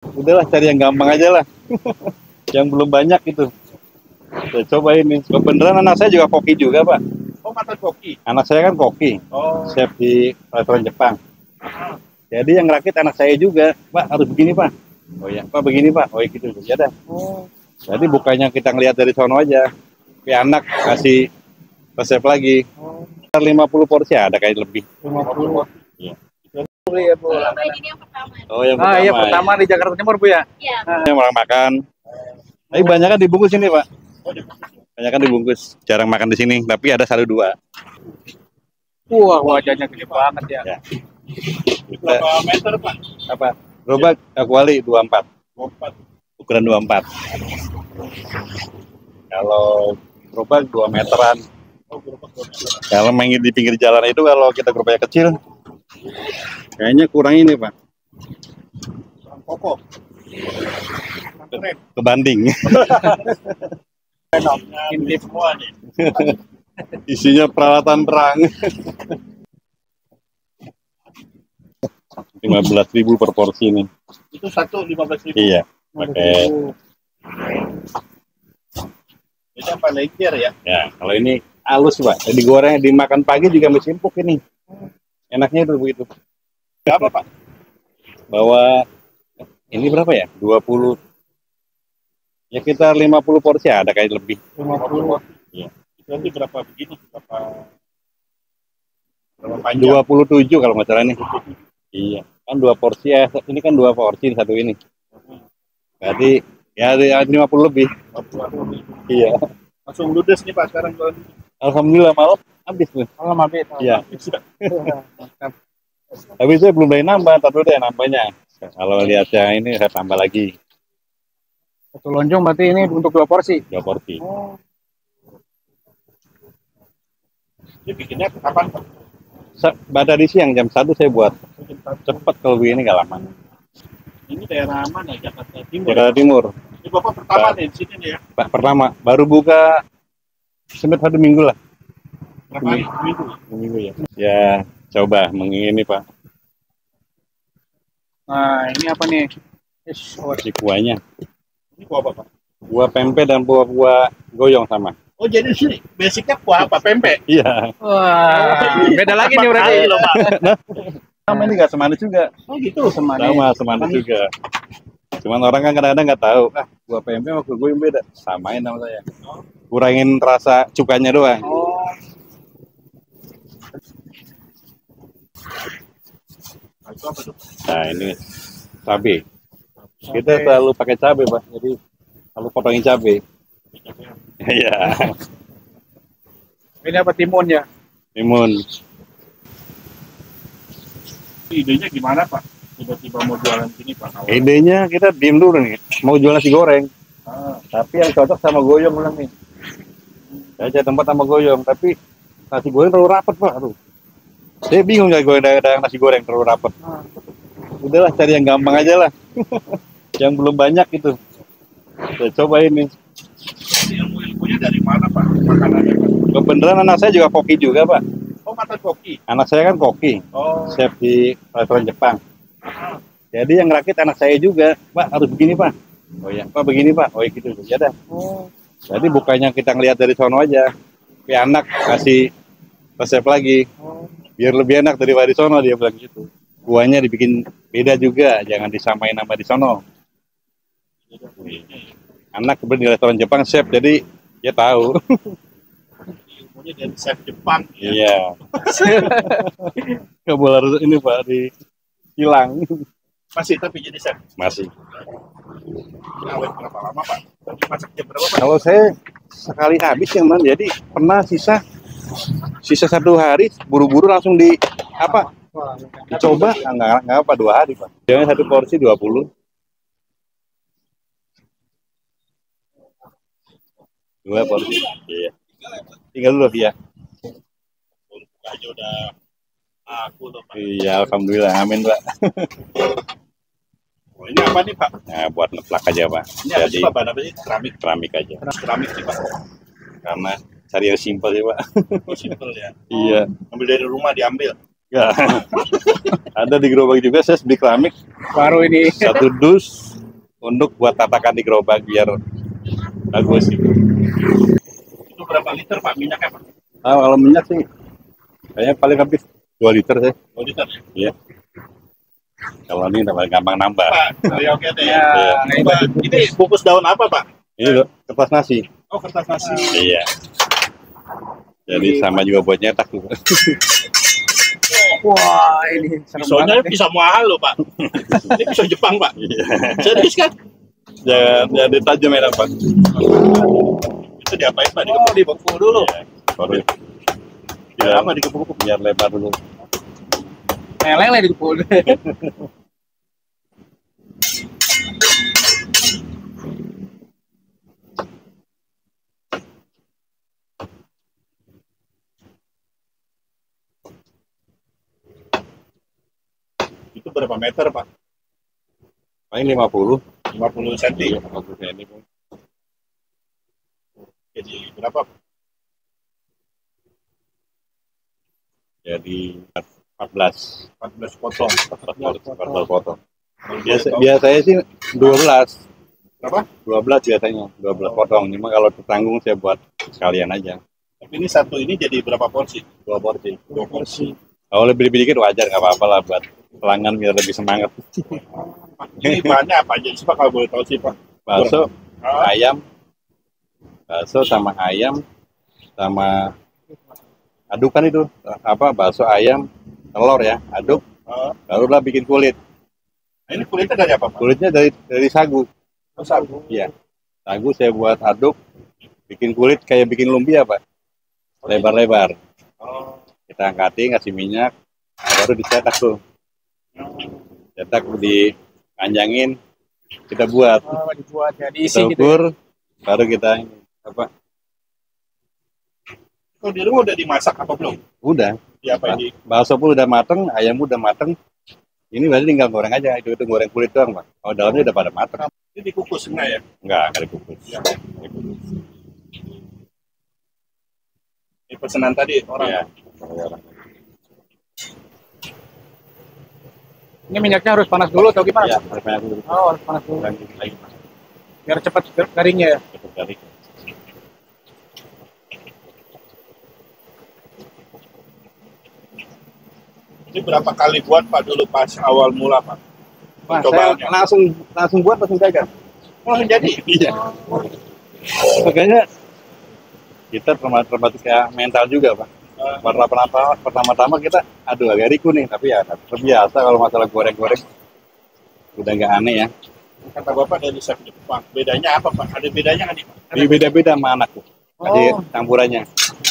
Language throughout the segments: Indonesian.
Udahlah cari yang gampang aja lah. Yang belum banyak itu. Saya coba ini. Kebenaran anak saya juga koki juga, Pak. Oh, mantan koki. Anak saya kan koki. Oh. Chef di restoran Jepang. Jadi yang rakit anak saya juga. Pak, harus begini, Pak. Oh ya, Pak begini, Pak. Oh gitu. Ya dah. Oh. Jadi bukannya kita ngelihat dari sono aja. Tapi anak kasih resep lagi. 50 porsi ada kayak lebih. 50. Iya. Ya, Bu. Ini yang pertama. Oh, yang pertama. Iya, pertama di Jakarta Timur, Bu ya. Iya. Yang orang makan. Tapi banyak kan dibungkus ini, Pak. Banyak kan dibungkus. Jarang makan di sini, tapi ada 1-2. Wah, wajahnya gede banget ya. Ya. Berapa meter, Pak? Apa? Gerobak kuali 24. 24. Ukuran 24. Kalau gerobak 2 meteran. Oh, berapa meter? Kalau main di pinggir jalan itu kalau kita gerobaknya kecil, kayaknya kurang ini, Pak. Kurang kokoh. Keren. Kebanding. Intip semua nih. Isinya peralatan perang. 15.000 per porsi ini. Itu satu 15.000. Iya. Pakai. Ini apa leger ya? Ya, kalau ini halus, Pak. Jadi goreng dimakan pagi juga masih empuk ini. Enaknya itu begitu. Berapa, Pak? Bawa ini berapa ya? 20. Ya sekitar 50 porsi ada kayak lebih. 50. Iya. Itu nanti berapa begini? Berapa panjang? 27 kalau nggak salah nih. Iya. Kan 2 porsi ya. Ini kan 2 porsi satu ini. Berarti ya ada 50 lebih. Iya. Langsung ludes nih, Pak, sekarang kalau Alhamdulillah malam habis tuh. malam habis. Iya. Tapi saya belum dari nambah, tapi udah nambahnya. Kalau lihat yang ini saya tambah lagi Satu lonjong berarti ini untuk 2 porsi. 2 porsi. Oh. Ini bikinnya kapan, Pak? Pada di siang jam 1 saya buat. Cepat kalau begini nggak lama. Ini daerah mana? Jakarta Timur. Jakarta Timur. Ini Bapak pertama nih di sini nih ya. Pak, pertama baru buka sempat 1 minggu lah. Berapa hari? Minggu. Minggu ya. Ya coba mengini Pak. Nah, ini apa nih? Si kuahnya. Ini kuah apa, Pak? Buah pempek dan buah goyong sama. Oh, jadi sini basicnya kuah apa? Pempek? Iya. Wah, beda lagi nih berarti. Loh, Pak. Sama ini nggak semanis juga. Oh gitu, semanis. Sama semanis juga. Cuman orang kan kadang-kadang nggak tahu. Buah pempek sama goyong beda. Samain sama saya. Kurangin rasa cukanya doang. Oh. Itu apa tuh? Nah ini cabai. Kita selalu pakai cabai Pak. Jadi selalu potongin cabai. Iya. Ini apa, timun ya? Timun. Idenya gimana, Pak? Tiba-tiba mau jualan gini, Pak? Idenya kita diem dulu nih. Mau jual nasi goreng. Ah. Tapi yang cocok sama goyong bilang nih. Saya cari tempat sama goyong. Tapi nasi goreng terlalu rapat Pak. Aduh. Saya bingung nggak goreng dagang nasi goreng terlalu rapat. Udahlah cari yang gampang aja lah. Yang belum banyak itu. Saya coba ini. Ilmu-ilmunya dari mana, Pak? Makanannya, Pak? Kebenaran anak saya juga koki juga Pak. Oh, mantan koki. Anak saya kan koki. Oh. Chef di restoran Jepang. Jadi yang rakit anak saya juga. Pak harus begini Pak. Oh ya, Pak begini Pak. Oh gitu. Ya dah. Oh. Jadi bukannya kita ngelihat dari sono aja. Tapi anak kasih resep lagi. Biar lebih enak daripada di sono dia bilang gitu. Kuahnya dibikin beda juga. Jangan disamain sama di sono. Anak kebetulan di restoran Jepang chef, jadi dia tahu. Ilmunya dari chef Jepang. Iya. Nggak boleh harus ini Pak hilang. Masih tapi jadi chef. Masih. Awet berapa lama, Pak? Tadi masak jam berapa, Pak? Kalau saya sekali habis yang mana, jadi pernah sisa 1 hari buru-buru langsung dicoba nggak apa 2 hari Pak. Jangan 1 porsi 20. 2 porsi. Iya. Tinggal dulu ya. Aja udah aku tuh, Pak. Iya, alhamdulillah, amin Pak. Oh, ini apa nih, Pak? Nah, buat ngeplak aja Pak. Ini apa Jadi sih, Pak? Bahan apa sih? Keramik. keramik aja. Keramik sih, Pak. Karena cari yang simpel sih Pak. Oh, simple ya. Iya. Ambil dari rumah diambil. Ya. Ada di gerobak juga saya beli keramik. Baru ini. 1 dus untuk buat tatakan di gerobak biar bagus gitu. Itu berapa liter Pak minyaknya Pak? Nah, kalau minyak sih kayaknya paling habis 2 liter sih. 2 liter ya? Iya. Kalau ini udah paling gampang nambah. Pak, oke deh ya. Iya. Pak, ini bungkus daun apa Pak? Ini loh, kertas nasi. Oh, kertas nasi. Iya. Jadi sama juga buat nyetak juga. Wah, ini serem Pisaunya banget. bisa mahal loh Pak. Ini pisau Jepang Pak. Iya. Serius kan? Jangan ditajam ya Pak. Itu diapain Pak? Dibekuk dulu. Iya. Baru Biar lama dikepuk-kepuk. biar lebar dulu. Meleleh di pul. Itu berapa meter Pak? Paling 50. 50 cm. Iya, 50 cm. Jadi berapa? Jadi 14 14 potong. 14 potong. Biasanya sih 12. Berapa? 12 biasanya, 12 potong. Cuma kalau tertanggung saya buat sekalian aja. Tapi ini satu ini jadi berapa porsi? 2 porsi. 2 porsi. Kalau lebih dikit wajar, nggak apa-apa lah buat pelanggan biar lebih semangat. Pak, ini bahannya apa aja sih Pak kalau boleh tahu sih Pak? Bakso, Ah, ayam, bakso sama ayam, sama adukan itu apa bakso ayam, telur ya, aduk, ah. barulah bikin kulit. Nah, ini kulitnya dari apa Pak? Kulitnya dari sagu. Oh, sagu. Iya. Sagu saya buat aduk, bikin kulit kayak bikin lumpia, Pak. Lebar-lebar. Oh. Kita angkatin, kasih minyak, baru dicetak tuh. Cetak, dipanjangin, kita buat. Oh, dibuat ya, Kita diisi gitu. ukur, baru kita apa? Kalau di rumah udah dimasak apa belum? Udah. Diapain di? Bakso pun udah mateng, ayam udah mateng. Ini berarti tinggal goreng aja, itu goreng kulit doang, Pak. Oh, dalamnya udah pada mateng. Ini dikukus enggak ya? Enggak dikukus. Ini pesanan tadi orang. Iya. Ini minyaknya harus panas dulu atau gimana? Iya, harus banyak dulu. Oh, harus panas dulu. Goreng dikit lagi. Biar cepat garingnya ya. Cepet kali. Ini berapa kali buat Pak dulu pas awal mula Pak? Wah, saya langsung buat langsung jaga. Oh, jadi? Iya. Makanya kita termasuk kayak mental juga, Pak. Pertama-tama kita, aduh agak riku nih, tapi ya terbiasa kalau masalah goreng-goreng. Udah nggak aneh ya. Kata Bapak dari chef Jepang. Bedanya apa Pak? Ada bedanya nggak nih Pak? Beda-beda sama anak tuh. Kasih Oh. campurannya.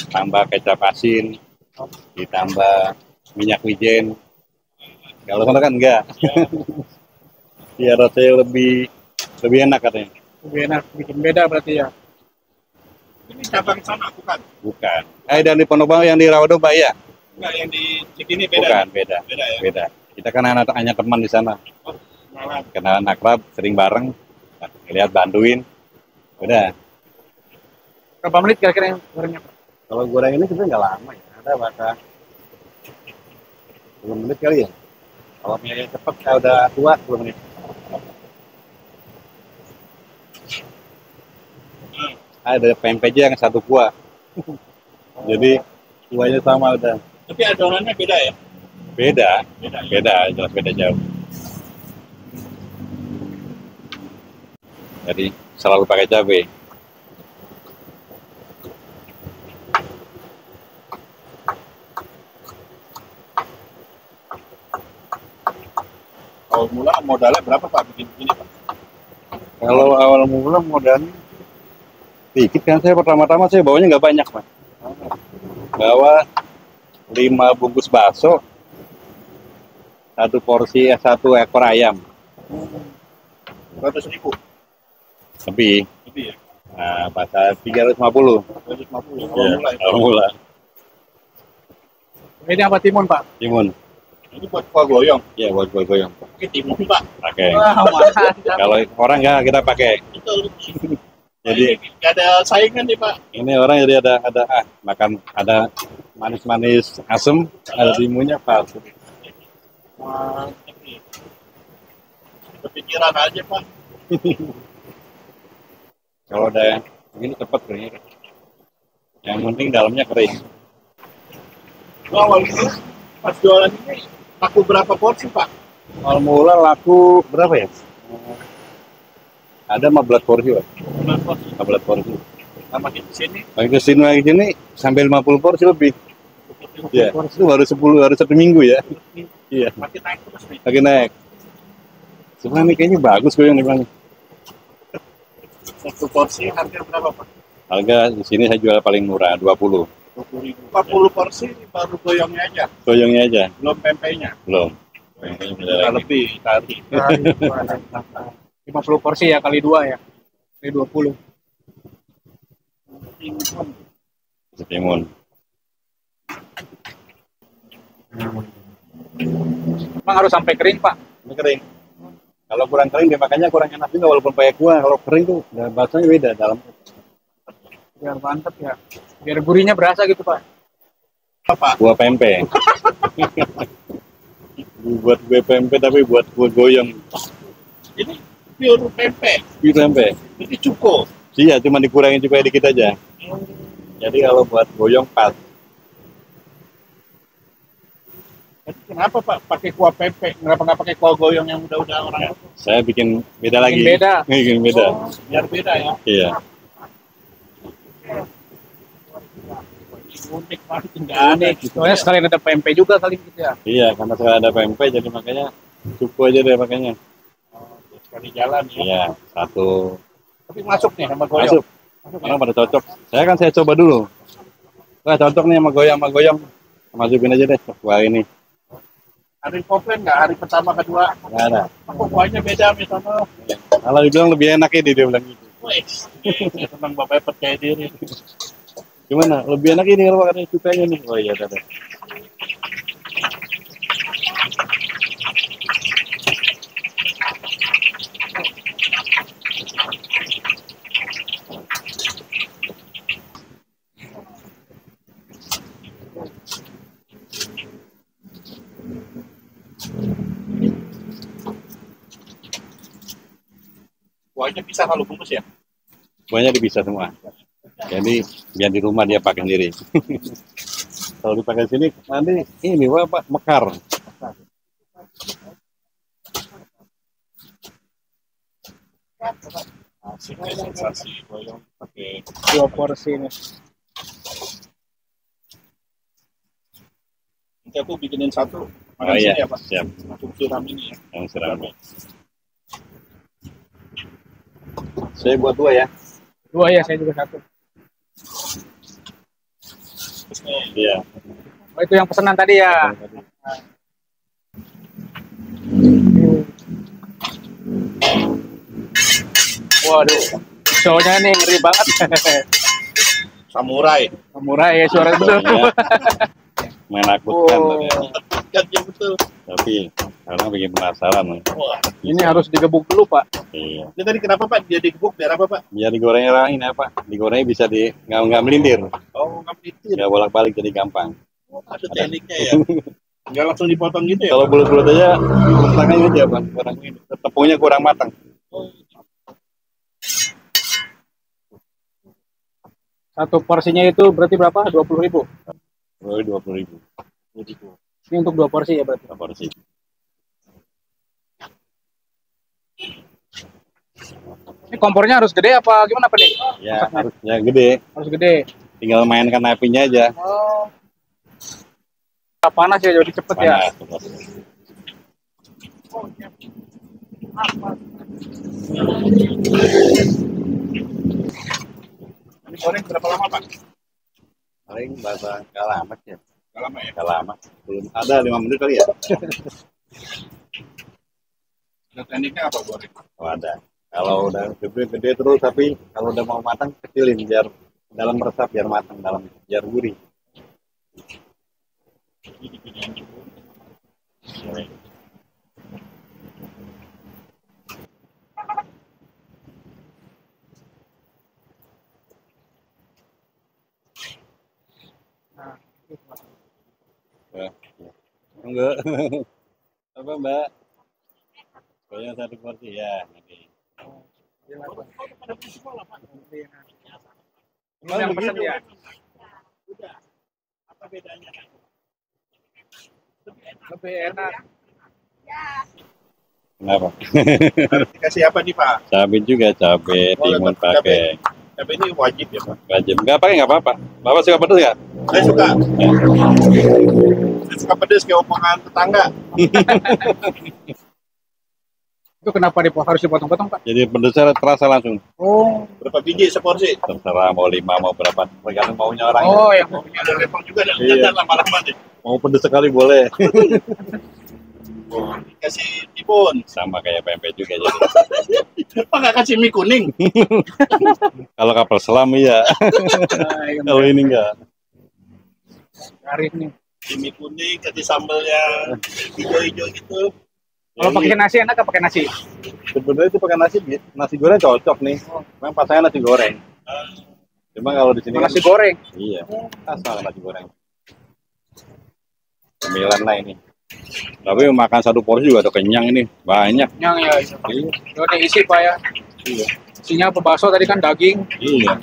Tambah kecap asin, ditambah minyak wijen. Kalau sana kan enggak. Ya rasanya lebih enak katanya. Lebih enak, bikin beda berarti ya. Ini cabang sana bukan? Bukan. Dan di Pondok Bang yang di Rawadomba ya? Enggak, yang di Cikini beda? Bukan, beda. Beda ya? Beda. Kita kan hanya teman di sana. Oh, malah. Kenalan akrab, sering bareng. Lihat bantuin. Udah. Berapa menit kira-kira yang gorengnya? Kalau goreng ini sebenarnya nggak lama ya. Ada bahkan 10 menit kali ya. Kalau minyaknya cepet, kalau udah tua 10 menit. Ada pempek aja yang satu kuah. Jadi kuahnya sama udah. Tapi adonannya beda ya? Beda, Beda. Ya? beda, jelas beda jauh. Jadi selalu pakai cabai. Awal mula modalnya berapa Pak bikin ini Pak? Kalau awal mula modalnya dikit kan, saya pertama-tama saya bawanya nggak banyak, Pak. Bawa 5 bungkus bakso, 1 porsi, 1 ekor ayam. 100.000 Lebih. lebih ya? Nah, pasal 350. 150 Ya, awal mula ya? awal mula. Ini apa timun, Pak? Timun. Ini buat kuah goyong. Ya, buat goyang. Oke, timun Pak. Pakai. Wah, mantap. Kalau orang nggak, kita pakai. Betul. Jadi nggak ada saingan nih Pak. ini orang jadi ada makan, ada manis-manis asem, ada timunnya pas. Wah, kepikiran aja Pak. Kalau udah ini cepet kering. Yang penting dalamnya kering. Awal itu pas jualan ini laku berapa porsi Pak? Kalau mula laku berapa ya? Ada 15 porsi, Pak. 15 porsi. 15 porsi. Sama di sini Makin kesini sampai 50 porsi lebih. Iya, itu baru 10, baru 1 minggu ya. Iya, makin naik terus nih. makin naik. Sebenarnya ini kayaknya bagus kok yang dibilang. Satu porsi harga berapa Pak? Harga di sini saya jual paling murah, 20. 20.000. 40 porsi baru goyongnya aja, Goyongnya aja, belum pempeknya. belum. Goyongnya beda Kita lagi. lebih tadi. 50 porsi ya kali 2 ya. Kali 20. Timun. Emang harus sampai kering, Pak? Ini kering. Kalau kurang kering dia makannya kurang enak juga walaupun pakai kuah. Kalau kering tuh bahasanya beda dalam. Biar mantep ya. Biar gurihnya berasa gitu, Pak. Apa? Buah pempek. Buat kue pempek tapi buat kue goyong. Ini pure pempek. Kue pempek. Ini cukup. Iya, cuma dikurangin juga dikit aja. Jadi kalau buat goyong pas. Kenapa Pak pakai kuah pempek? Kenapa nggak pakai kuah goyong yang udah orang? Saya bikin beda lagi. Bikin beda. Bikin beda. Biar beda ya. Iya. Unik banget, nggak aneh. Soalnya sekalian ada pempek juga kali gitu ya. Iya, karena saya ada pempek jadi makanya cukup aja deh makanya. Sekali jalan ya. Iya, satu Tapi masuk nih sama goyong. masuk. Karena pada cocok. Saya coba dulu. Wah, cocok nih sama goyong. Masukin aja deh wah ini. Hari komplain nggak hari pertama kedua? Nggak ada. Aku kuahnya beda misalnya. Kalau dibilang lebih enak ini dia bilang gitu. Wes, saya senang Bapak percaya diri. Gimana? Lebih enak ini kalau makannya cukanya nih. Oh iya, ada. Kuahnya bisa kalau bungkus ya? Semuanya dipisah semua. Jadi biar di rumah dia pakai sendiri. Kalau dipakai sini nanti ini Pak mekar. Asik ya, sensasi goyong pakai 2 porsi nih. nanti aku bikinin satu. Oh Makan iya, sini ya Pak. siap. Untuk siram ini ya. Yang serami. Saya buat 2 ya. 2 ya, saya juga 1. Terus nih, Iya. Oh, itu yang pesanan tadi ya. Waduh, show-nya nih ngeri banget. samurai. Murah ya suara itu. Soalnya menakutkan Oh. katanya. Gantinya betul. Tapi karena bikin penasaran. Wah, Ini harus digebuk dulu, Pak. Iya. ini tadi kenapa Pak? Dia digebuk biar apa Pak? Biar digorengnya ini apa? Digorengnya bisa nggak melintir. Oh, nggak pelitir. Nggak bolak-balik jadi gampang. Oh, ada tekniknya ya. Nggak langsung dipotong gitu ya? Kalau bulat-bulat aja, tangannya aja Bang. Kurang ini. Tepungnya kurang matang. Satu porsinya itu berarti berapa? 20.000. Oh, 20.000 Ini untuk 2 porsi ya berarti. per porsi. Ini kompornya harus gede apa gimana Pak nih? Ya, harusnya gede. Harus gede. Tinggal mainkan apinya aja. Oh. Panas ya jadi cepet ya. Panas, panas. Ini goreng berapa lama Pak? Paling bahasa nggak lama ya. Nggak lama ya? Nggak lama. Belum ada 5 menit kali ya. Ada tekniknya apa goreng? Oh, ada. Kalau udah gede terus tapi kalau udah mau matang kecilin biar dalam meresap biar matang dalam biar gurih. Ini dipilihin dulu. Goreng. Ya. Enggak. Apa Mbak? Banyak 1 porsi ya. Nanti. sekolah Pak. Ini yang pesen ya. Udah. Apa bedanya? Lebih enak. Kenapa? Dikasih apa nih Pak? Cabai juga, cabai timun pakai. Cabai ini wajib ya Pak. Wajib. Nggak pakai nggak apa-apa. Bapak suka pedas nggak? Saya suka. Saya suka pedas kayak omongan tetangga. Itu kenapa harus dipotong-potong Pak? Jadi pedasnya terasa langsung. Oh. Berapa biji seporsi? Terserah mau 5 mau berapa, tergantung maunya orang. Oh, yang Punya ada level juga dan Iya. lama-lama deh. Mau pedas sekali boleh. Kasih timun. Sama kayak pempek juga jadi. Apa nggak kasih mie kuning? Kalau kapal selam iya. Kalau ini enggak. Arif nih. Kasih mie kuning, kasih sambalnya hijau-hijau gitu. Kalau pakai nasi enak apa pakai nasi? Sebenarnya itu pakai nasi goreng cocok nih. Memang pasangan nasi goreng. Cuma kalau di sini Nasi goreng. Iya. Asal nasi goreng. Cemilan lah ini. Tapi makan satu porsi juga udah kenyang ini. Banyak. Yang ya. Iya. Ini isi Pak ya. Iya. Isinya apa bakso tadi kan daging. Iya.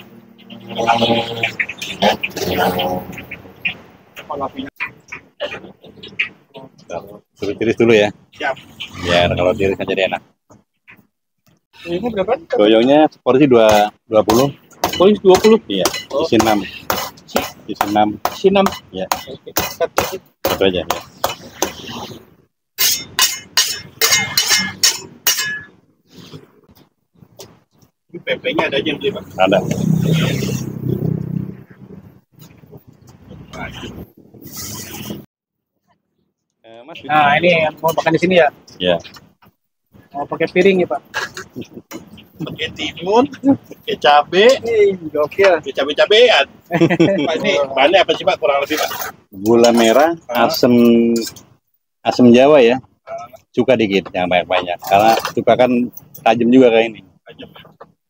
Suruh tiris dulu ya. Siap. Biar kalau tiris kan jadi enak. Ini berapa? Goyongnya porsi 20. Oh, 20. Iya. Isi 6. Isi 6. Isi 6. Iya. Oke. Satu aja ya. Ini pempeknya ada aja yang beli Pak. Ada. Mas, Nah, ini yang mau makan di sini ya. ya. Mau pakai piring ya, Pak. Pakai timun, pakai cabe, Gokil. pakai cabe-cabean. Pak ini bahannya apa sih Pak kurang lebih Pak? Gula merah, asam Jawa ya. Cuka dikit, jangan banyak-banyak. Karena cuka kan tajam juga kayak ini.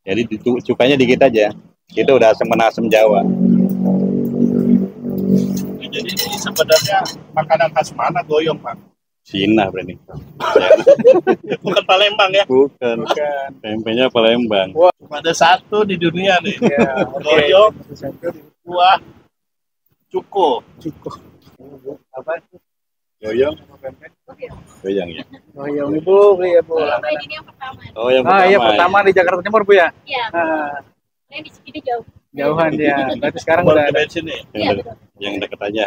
Jadi cukanya dikit aja. Itu udah asam Jawa. Jadi ini sebenarnya makanan khas mana goyong Pak? Cina berarti. Bukan Palembang ya? Bukan. Tempenya Palembang. Ada satu di dunia nih. Ya, Goyong, buah, cuko. Apa? Goyong. Goyong ya. Oh, yang Ibu beli ya, Bu. Ini yang pertama. Oh yang Ah, pertama. iya pertama di Jakarta Timur, Bu ya. Iya. Ah, Yang di sini jauh. jauhan dia. Berarti sekarang Buat udah ke ada bensin nih. Yang deket aja.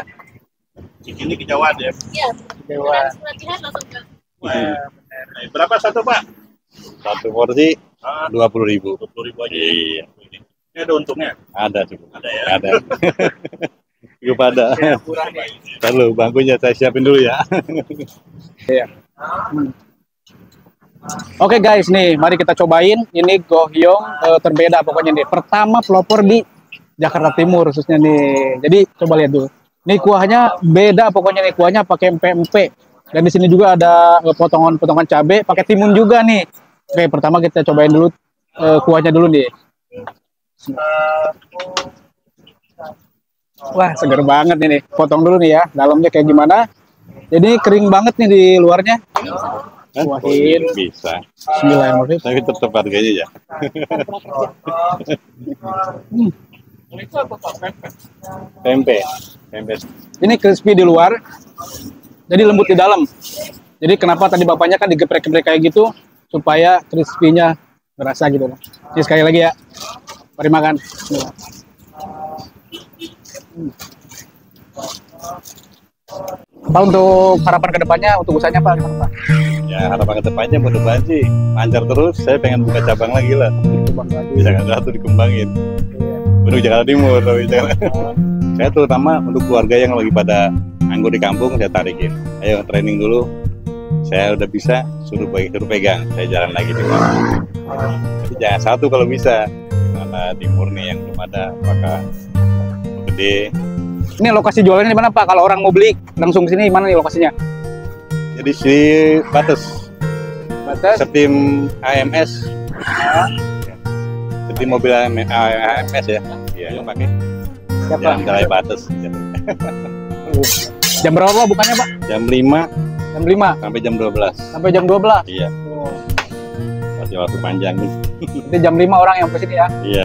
Cikini kejauhan ya. Iya. Dewa. Latihan langsung ke. Wah, berapa satu Pak? Satu porsi Ah, 20.000. 20.000 aja. Iya. Ini ada untungnya. Ada cukup. Ada ya. Ada. Cukup ada. Ya, kurang nih. Lalu bangkunya saya siapin dulu ya. Oke guys, nih mari kita cobain. Ini goyong terbeda pokoknya nih. Pertama pelopor di Jakarta Timur khususnya nih. Jadi coba lihat dulu. Nih kuahnya beda pokoknya nih, kuahnya pakai empek-empek. Dan di sini juga ada potongan-potongan cabai, pakai timun juga nih. Oke, pertama kita cobain dulu kuahnya dulu nih. Wah, seger banget ini. Potong dulu nih ya, dalamnya kayak gimana. Jadi kering banget nih di luarnya. Kuahin. Bisa. Bismillahirrahmanirrahim. Tapi tetap harganya ya. Tempe. Tempe. Ini crispy di luar, jadi lembut di dalam. Jadi kenapa tadi bapaknya kan digeprek-geprek kayak gitu, supaya crispy-nya berasa gitu. Jadi sekali lagi ya, mari makan. Bismillah. Apa untuk harapan kedepannya, untuk usahanya Pak? Gimana, Pak? Ya harapan kedepannya mudah-mudahan sih lancar terus. Saya pengen buka cabang lagi lah. Di Jakarta satu dikembangin. Untuk Jakarta Timur. Tapi saya terutama untuk keluarga yang lagi pada nganggur di kampung saya tarikin. Ayo training dulu. Saya udah bisa, suruh pegang. Saya jalan lagi juga. Jadi jangan satu kalau bisa. Mana timur nih yang belum ada, apakah gede. Ini lokasi jualannya di mana Pak? Kalau orang mau beli langsung ke sini, mana nih lokasinya? Jadi si Bates, Batas. setim AMS, setim mobil AMS ya, iya yang pakai. Siapa? Jalan Jalai Bates, Jam berapa bukannya Pak? jam 5 Jam 5 sampai jam 12. sampai jam 12. Iya, Oh. masih waktu panjang nih. Jadi jam 5 orang yang kesini ya. Iya.